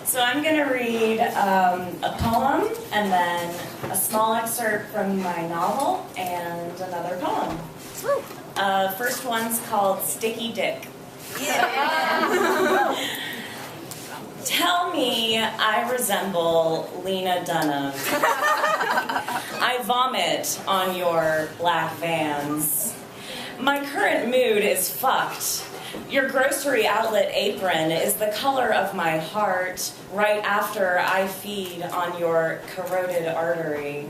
So I'm going to read a poem and then a small excerpt from my novel and another poem. First one's called Sticky Dick. Yeah. Tell me I resemble Lena Dunham. I vomit on your black Vans. My current mood is fucked. Your grocery outlet apron is the color of my heart right after I feed on your carotid artery.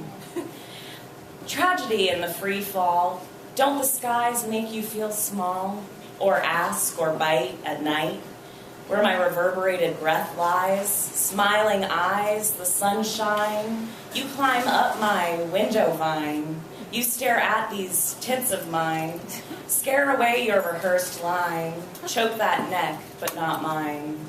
Tragedy in the free fall. Don't the skies make you feel small? Or ask or bite at night? Where my reverberated breath lies, smiling eyes, the sunshine. You climb up my window vine. You stare at these tits of mine. Scare away your rehearsed line. Choke that neck, but not mine.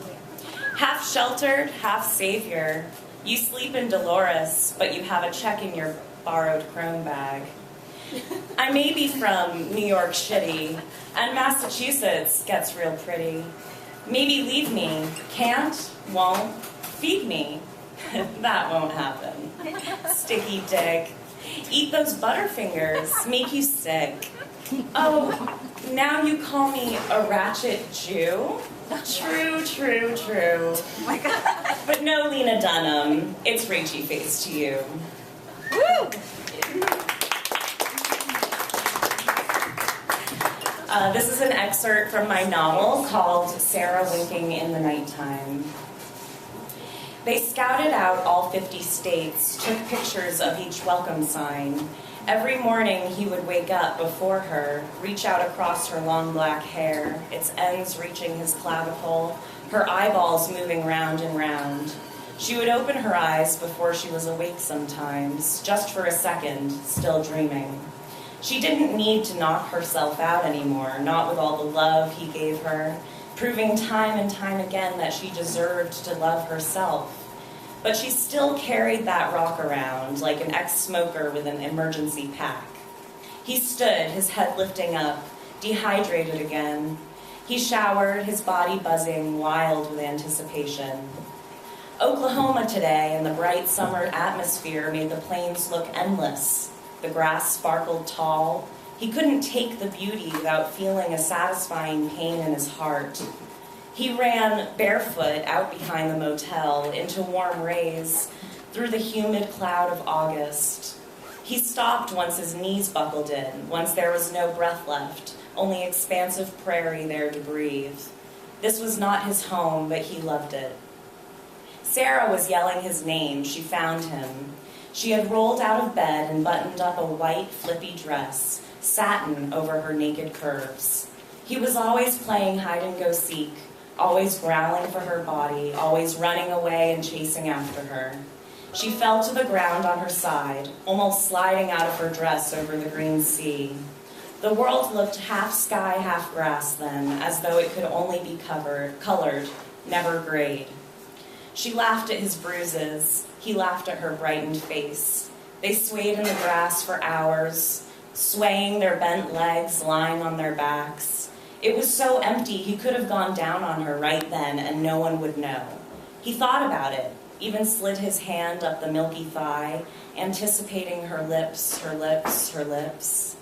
Half sheltered, half savior. You sleep in Dolores, but you have a check in your borrowed chrome bag. I may be from New York Shitty, and Massachusetts gets real pretty. Maybe leave me, can't, won't, feed me. That won't happen. Sticky dick. Eat those Butterfingers, make you sick. Oh, now you call me a ratchet Jew? True, true, true. Oh my God. But no, Lena Dunham, it's Rachy Face to you. Woo! This is an excerpt from my novel called Sarah Winking in the Nighttime. They scouted out all 50 states, took pictures of each welcome sign. Every morning he would wake up before her, reach out across her long black hair, its ends reaching his clavicle, her eyeballs moving round and round. She would open her eyes before she was awake sometimes, just for a second, still dreaming. She didn't need to knock herself out anymore, not with all the love he gave her, proving time and time again that she deserved to love herself. But she still carried that rock around like an ex-smoker with an emergency pack. He stood, his head lifting up, dehydrated again. He showered, his body buzzing, wild with anticipation. Oklahoma today and the bright summer atmosphere made the plains look endless. The grass sparkled tall. He couldn't take the beauty without feeling a satisfying pain in his heart. He ran barefoot out behind the motel into warm rays through the humid cloud of August. He stopped once his knees buckled in, once there was no breath left, only expansive prairie there to breathe. This was not his home, but he loved it. Sarah was yelling his name. She found him. She had rolled out of bed and buttoned up a white, flippy dress, satin over her naked curves. He was always playing hide-and-go-seek, always growling for her body, always running away and chasing after her. She fell to the ground on her side, almost sliding out of her dress over the green sea. The world looked half sky, half grass then, as though it could only be colored, never grayed. She laughed at his bruises. He laughed at her brightened face. They swayed in the grass for hours, swaying their bent legs, lying on their backs. It was so empty he could have gone down on her right then and no one would know. He thought about it, even slid his hand up the milky thigh, anticipating her lips, her lips, her lips.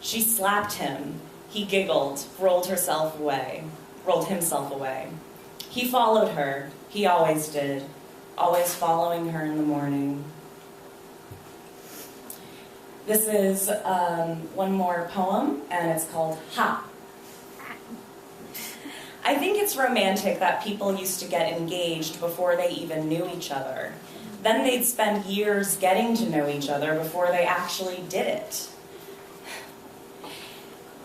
She slapped him. He giggled, rolled himself away. He followed her. He always did, always following her in the morning. This is one more poem, and it's called Ha. I think it's romantic that people used to get engaged before they even knew each other. Then they'd spend years getting to know each other before they actually did it.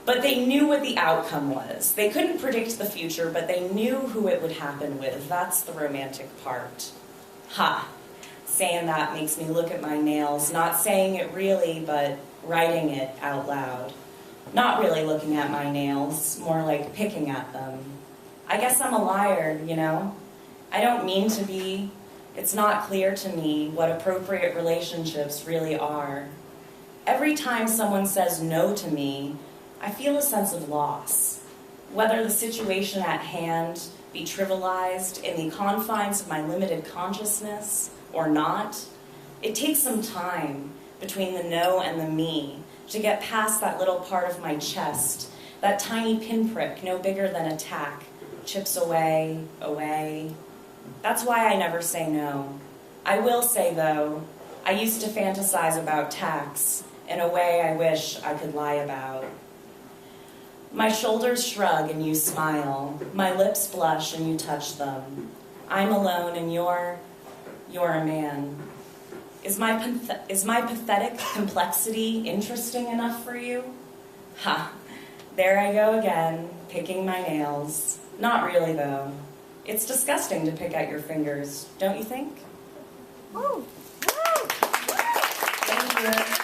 But they knew what the outcome was. They couldn't predict the future, but they knew who it would happen with. That's the romantic part. Ha. Saying that makes me look at my nails, not saying it really, but writing it out loud. Not really looking at my nails, more like picking at them. I guess I'm a liar, you know? I don't mean to be. It's not clear to me what appropriate relationships really are. Every time someone says no to me, I feel a sense of loss. Whether the situation at hand be trivialized in the confines of my limited consciousness, or not. It takes some time between the no and the me to get past that little part of my chest, that tiny pinprick no bigger than a tack, chips away, away. That's why I never say no. I will say, though, I used to fantasize about tax in a way I wish I could lie about. My shoulders shrug and you smile. My lips blush and you touch them. I'm alone and you're a man. Is my pathetic complexity interesting enough for you? Ha, there I go again, picking my nails. Not really, though. It's disgusting to pick at your fingers, don't you think? Woo! Thank you.